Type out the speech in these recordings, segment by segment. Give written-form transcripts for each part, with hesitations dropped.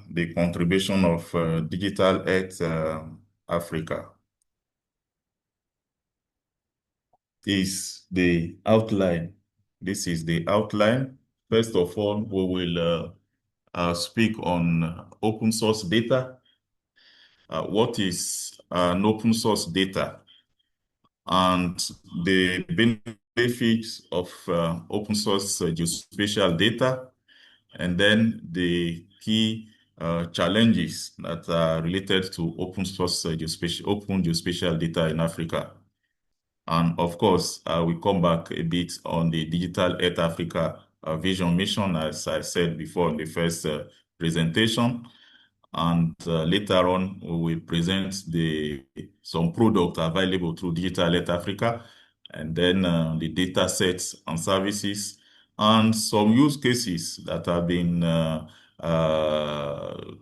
the contribution of digital health Africa is the outline. This is the outline. First of all, we will speak on open source data. What is an open source data and the benefits of open source geospatial data, and then the key challenges that are related to open source open geospatial data in Africa. And of course, we come back a bit on the Digital Earth Africa vision mission, as I said before in the first presentation. And later on, we will present some products available through Digital Earth Africa, and then the data sets and services, and some use cases that have been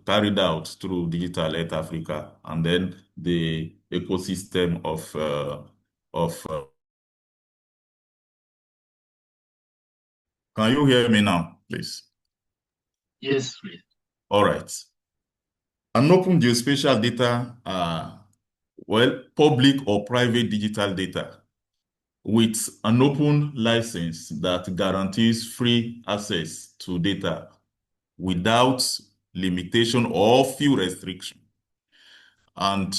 carried out through Digital Earth Africa, and then the ecosystem of Can you hear me now, please? Yes, please. All right. An open geospatial data well, public or private digital data with an open license that guarantees free access to data without limitation or few restriction. And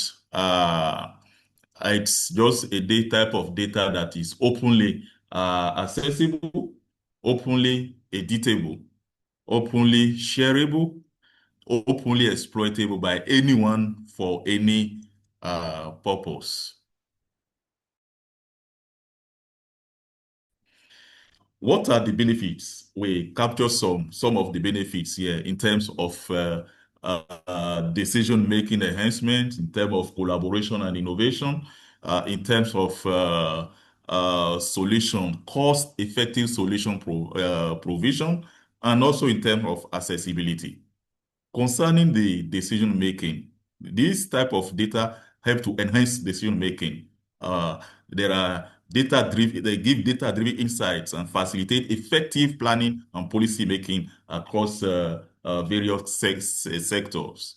it's just a type of data that is openly accessible, openly editable, openly shareable, openly exploitable by anyone for any purpose. What are the benefits? We capture some of the benefits here in terms of decision-making enhancement, in terms of collaboration and innovation, in terms of cost-effective solution provision, and also in terms of accessibility. Concerning the decision making, this type of data help to enhance decision making. There are data-driven, they give data-driven insights and facilitate effective planning and policy making across various sectors.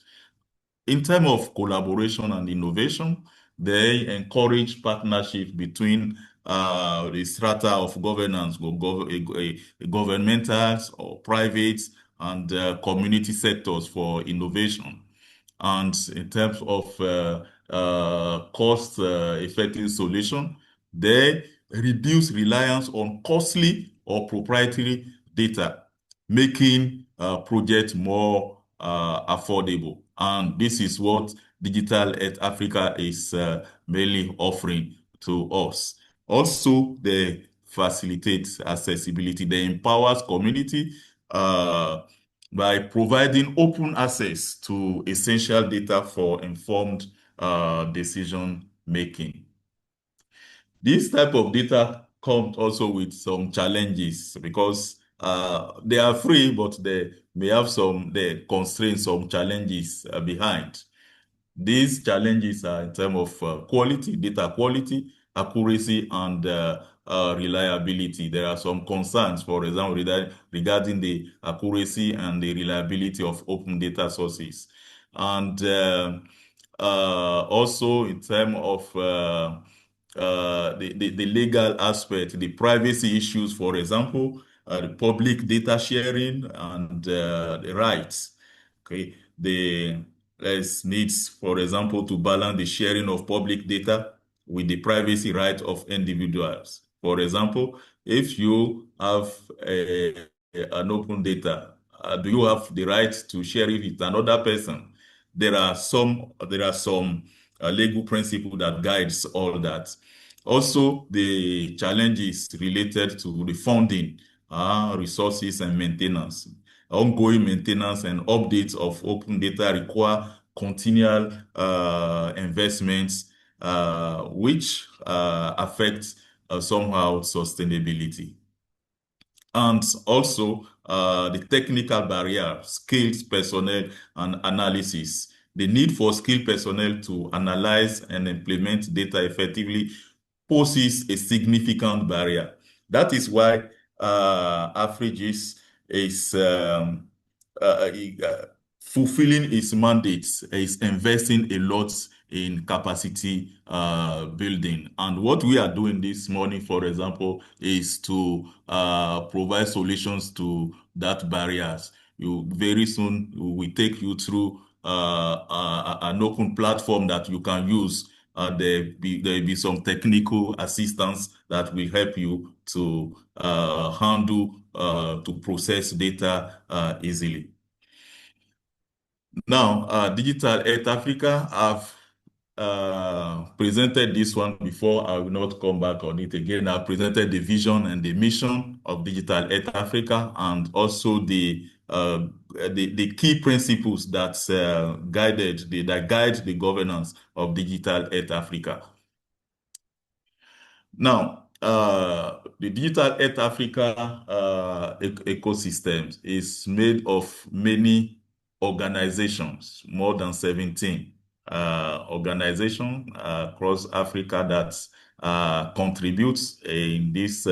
In terms of collaboration and innovation, they encourage partnership between the strata of governance, governmental or private and community sectors for innovation. And in terms of cost-effective solution, they reduce reliance on costly or proprietary data, making projects more affordable. And this is what Digital Earth Africa is mainly offering to us. Also, they facilitate accessibility. They empowers community by providing open access to essential data for informed decision making. This type of data comes also with some challenges because they are free, but they may have they constrain some challenges behind. These challenges are in terms of quality, data quality, accuracy, and reliability. There are some concerns, for example, regarding the accuracy and the reliability of open data sources. And also in terms of the legal aspect, the privacy issues, for example, the public data sharing and the rights. Okay, there's needs, for example, to balance the sharing of public data with the privacy right of individuals. For example, if you have an open data, do you have the right to share it with another person? There are some legal principle that guides all that. Also, the challenges related to the funding, resources and maintenance. Ongoing maintenance and updates of open data require continual investments, which affect somehow sustainability. And also the technical barrier, skilled personnel and analysis. The need for skilled personnel to analyze and implement data effectively poses a significant barrier. That is why Afrigis is fulfilling its mandates is investing a lot in capacity building. And what we are doing this morning, for example, is to provide solutions to that barriers. You very soon we take you through an open platform that you can use. There'll be some technical assistance that will help you to handle to process data easily. Now, Digital Earth Africa, I've presented this one before. I will not come back on it again. I presented the vision and the mission of Digital Earth Africa, and also the key principles that that guide the governance of Digital Earth Africa. Now, the Digital Earth Africa ecosystem is made of many organizations, more than 17 organizations across Africa that contributes in these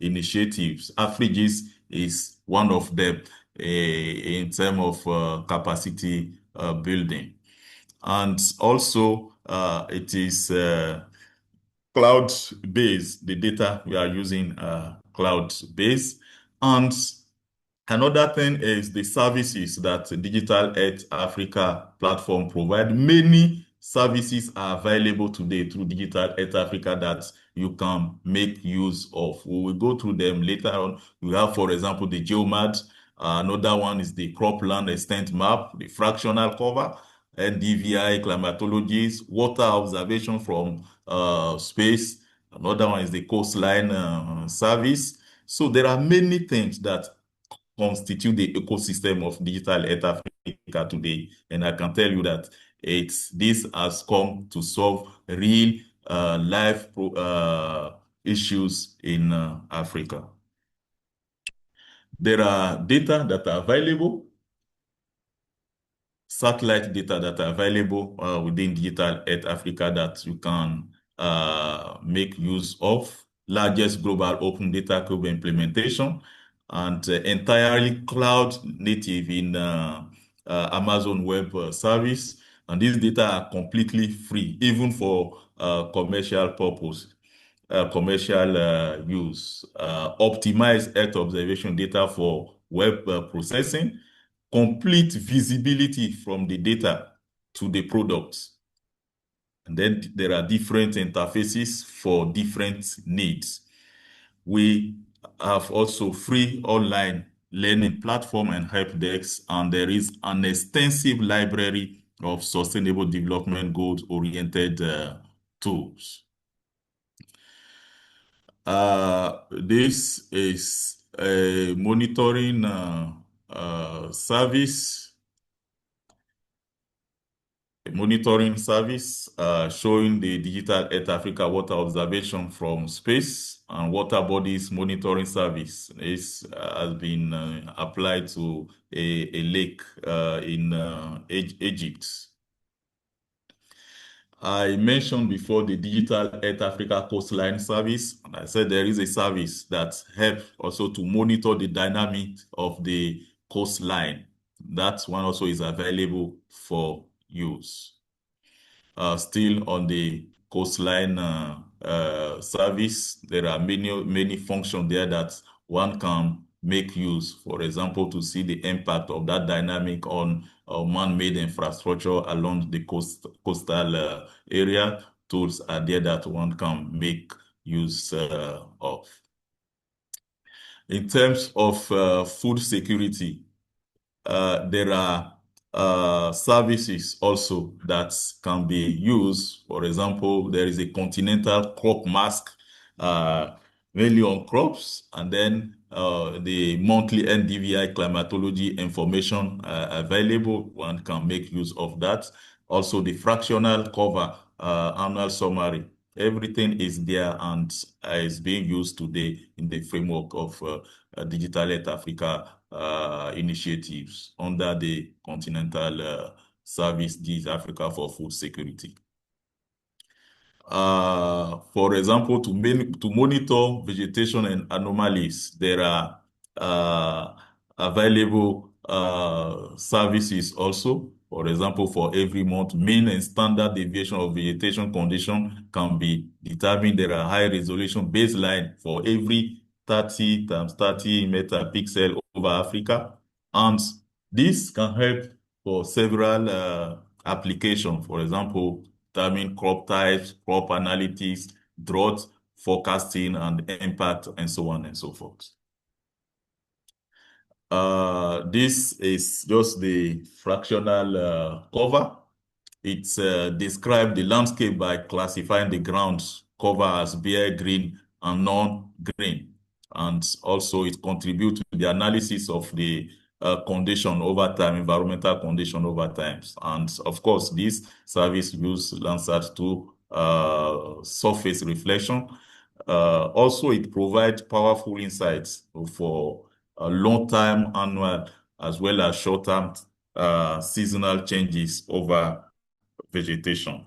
initiatives. Afrigis is one of them in terms of capacity building. And also, it is cloud-based. The data we are using cloud-based. And another thing is the services that Digital Earth Africa platform provide. Many services are available today through Digital Earth Africa that you can make use of. We will go through them later on. We have, for example, the GeoMat. Another one is the cropland extent map, the fractional cover, NDVI climatologies, water observation from space. Another one is the coastline service. So there are many things that constitute the ecosystem of Digital Earth Africa today. And I can tell you that this has come to solve real life issues in Africa. There are data that are available, satellite data that are available within Digital Earth Africa that you can make use of. Largest global open data cube implementation, and entirely cloud native in Amazon Web Service. And these data are completely free, even for commercial purpose, commercial use. Optimized Earth observation data for web processing, complete visibility from the data to the products. And then there are different interfaces for different needs. We have also free online learning platform and help desks, and there is an extensive library of sustainable development goals-oriented tools. This is a monitoring service. Monitoring service showing the Digital Earth Africa water observation from space, and water bodies monitoring service. This has been applied to a lake in Egypt. I mentioned before the Digital Earth Africa coastline service, and I said there is a service that helps also to monitor the dynamic of the coastline. That one also is available for use. Still on the coastline service, there are many functions there that one can make use, for example, to see the impact of that dynamic on man-made infrastructure along the coastal area. Tools are there that one can make use of. In terms of food security, there are services also that can be used. For example, there is a continental crop mask, mainly on crops, and then the monthly NDVI climatology information available. One can make use of that. Also, the fractional cover annual summary. Everything is there and is being used today in the framework of Digital Earth Africa initiatives under the Continental Service East Africa for Food Security. For example, to monitor vegetation and anomalies, there are available services also. For example, for every month, mean and standard deviation of vegetation condition can be determined. There are high resolution baseline for every 30 times 30 metapixel over Africa. And this can help for several applications. For example, determine crop types, crop analytics, drought forecasting and impact, and so on and so forth. This is just the fractional cover. It describes the landscape by classifying the ground cover as bare, green, and non-green. And also it contributes to the analysis of the condition over time, environmental condition over time. And of course, this service uses Landsat to surface reflection. Also, it provides powerful insights for long-term annual as well as short-term seasonal changes over vegetation.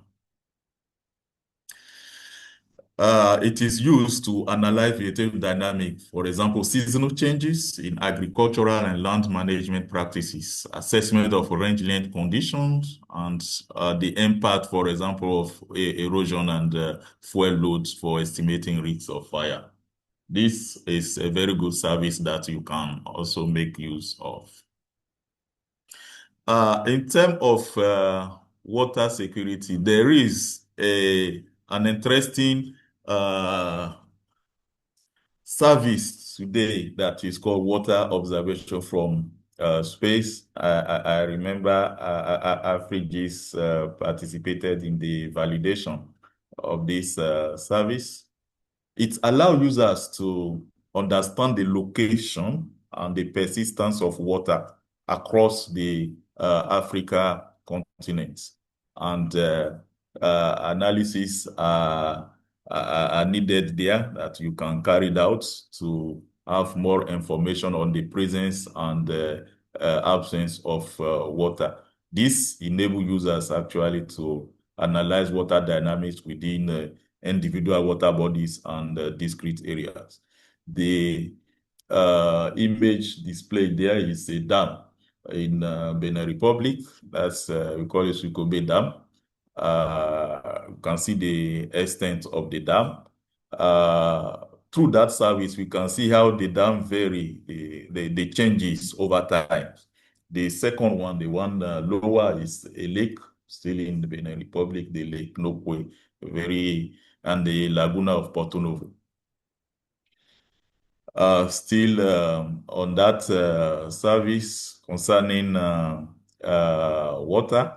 It is used to analyze vegetative dynamics, for example, seasonal changes in agricultural and land management practices, assessment of range length conditions, and the impact, for example, of erosion and fuel loads for estimating risks of fire. This is a very good service that you can also make use of. In terms of water security, there is an interesting service today that is called water observation from space. I remember Afrigis participated in the validation of this service. It allows users to understand the location and the persistence of water across the Africa continent. And analysis are needed there that you can carry out to have more information on the presence and absence of water. This enables users actually to analyze water dynamics within individual water bodies and discrete areas. The image displayed there is a dam in Benin Republic. That's we call it Sukobe Dam. You can see the extent of the dam. Through that service, we can see how the dam vary, the changes over time. The second one, the one lower, is a lake still in the Benin Republic, the Lake Nokwe, and the Laguna of Porto Novo. Still on that service concerning water,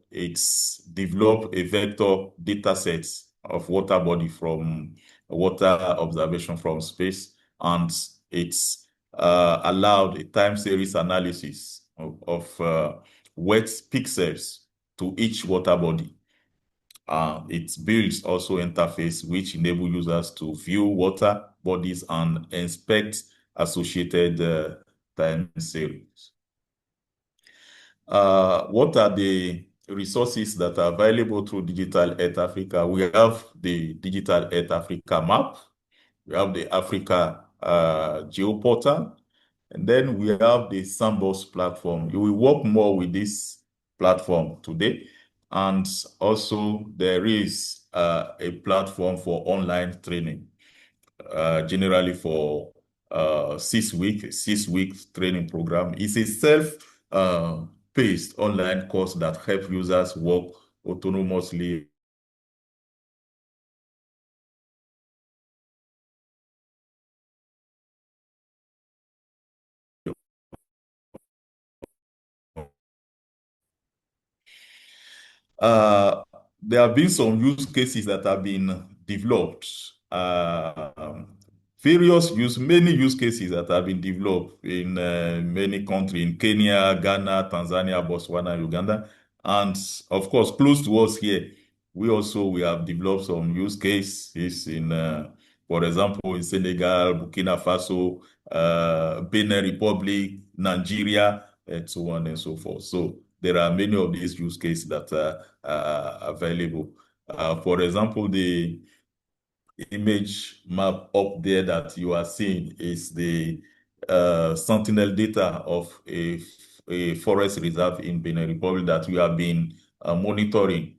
it's developed a vector data set of water body from water observation from space, and it's allowed a time series analysis of wet pixels to each water body. It builds also interface which enable users to view water bodies and inspect associated time series. What are the resources that are available through Digital Earth Africa? We have the Digital Earth Africa map, we have the Africa geoportal, and then we have the Sandbox platform. You will work more with this platform today. And also there is a platform for online training, generally for 6 weeks training program. It's a self-paced online course that helps users work autonomously there have been some use cases that have been developed. Many use cases that have been developed in many countries, in Kenya, Ghana, Tanzania, Botswana, Uganda. And of course, close to us here, we have developed some use cases in, for example, in Senegal, Burkina Faso, Benin Republic, Nigeria, and so on and so forth. So there are many of these use cases that are available. For example, the image map up there that you are seeing is the sentinel data of a forest reserve in Benin Republic that we have been monitoring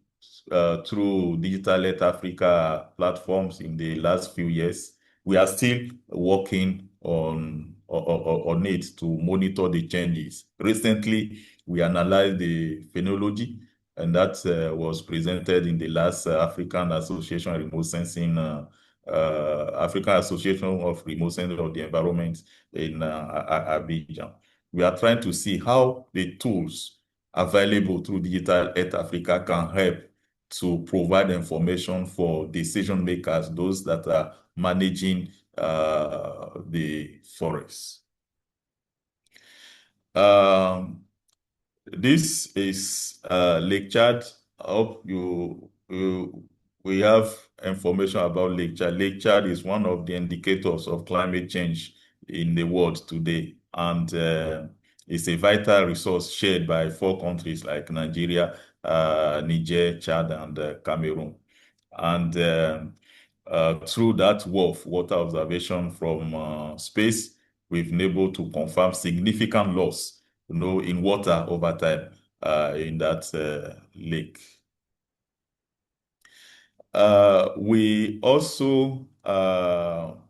through Digital Earth Africa platforms in the last few years. We are still working on it to monitor the changes. Recently, we analyzed the phenology, and that was presented in the last African Association Remote Sensing, African Association of Remote Sensing of the Environment in Abidjan. We are trying to see how the tools available through Digital Earth Africa can help to provide information for decision makers, those that are managing the forests. This is Lake Chad. I hope we have information about Lake Chad. Lake Chad is one of the indicators of climate change in the world today, and it's a vital resource shared by 4 countries like Nigeria, Niger, Chad, and Cameroon. And through that water observation from space, we've been able to confirm significant loss, in water over time in that lake. We also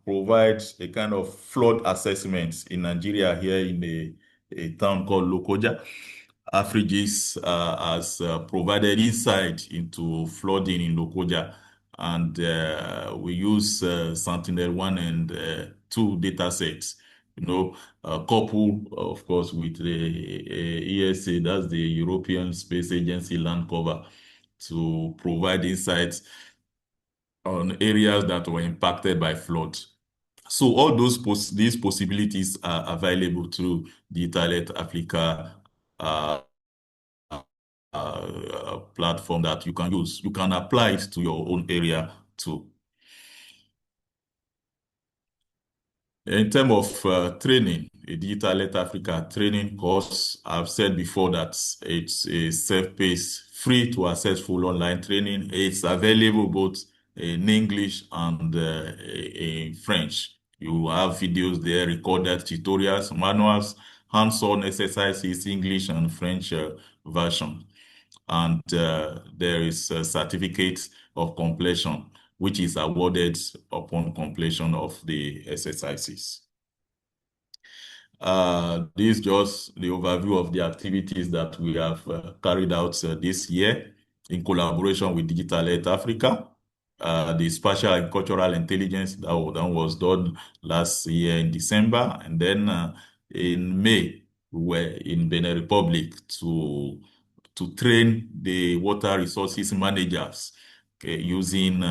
provide a kind of flood assessment in Nigeria here in a town called Lokoja. Afrigis has provided insight into flooding in Lokoja, and we use Sentinel-1 and 2 data sets, coupled, of course, with the ESA, that's the European Space Agency land cover, to provide insights on areas that were impacted by flood. So all these possibilities are available through Digital Earth Africa platform that you can use. You can apply it to your own area too. In terms of training, a Digital Earth Africa training course, I've said before that it's a self-paced, free to access full online training. It's available both in English and in French. You have videos there, recorded tutorials, manuals, hands-on exercises, English and French version. And there is a certificate of completion, which is awarded upon completion of the exercises. This is just the overview of the activities that we have carried out this year in collaboration with Digital Earth Africa. The Spatial and Cultural Intelligence that was done last year in December, and then in May we were in Benin Republic to train the water resources managers, okay, using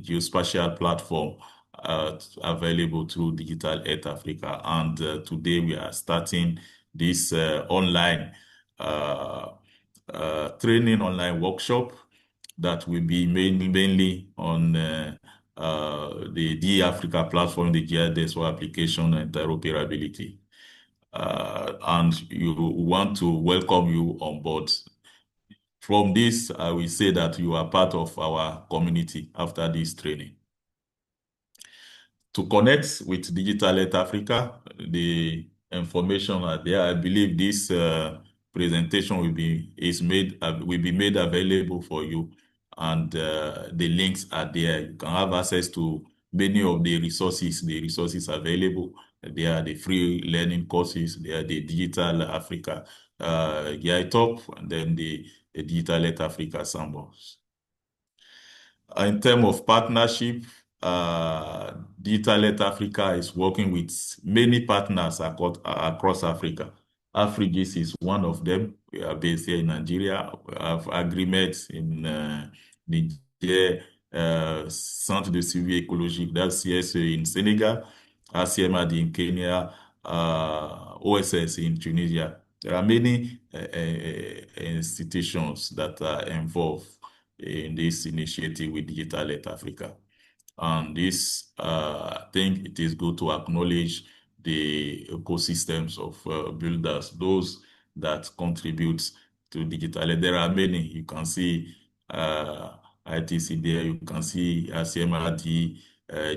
geospatial platform available through Digital Earth Africa. And today we are starting this online training online workshop that will be mainly on the DE Africa platform, the GIS application and interoperability. And you want to welcome you on board. From this, I will say that you are part of our community after this training. To connect with Digital Earth Africa, the information are there. I believe this presentation will be made available for you, and the links are there. You can have access to many of the resources available. There are the free learning courses. There are the Digital Africa Top, and then the Digital Earth Africa Sandbox. In terms of partnership, Digital Earth Africa is working with many partners across Africa. Afrigis is one of them. We are based here in Nigeria. We have agreements in Niger, Centre de Suivi Écologique, that's CSA in Senegal, ACMAD in Kenya, OSS in Tunisia. There are many institutions that are involved in this initiative with Digital Earth Africa. And this, I think it is good to acknowledge the ecosystems of builders, those that contribute to digital Earth. There are many. You can see ITC there, you can see ACMRD,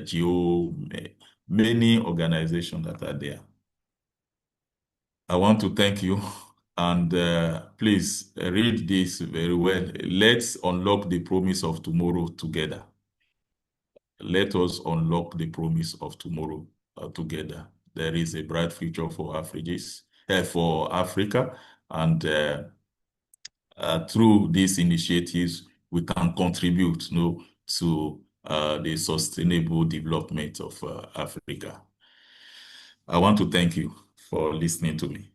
Geo, many organizations that are there. I want to thank you, and please read this very well. Let's unlock the promise of tomorrow together. Let us unlock the promise of tomorrow together. There is a bright future for for Africa, and through these initiatives, we can contribute, to the sustainable development of Africa. I want to thank you for listening to me.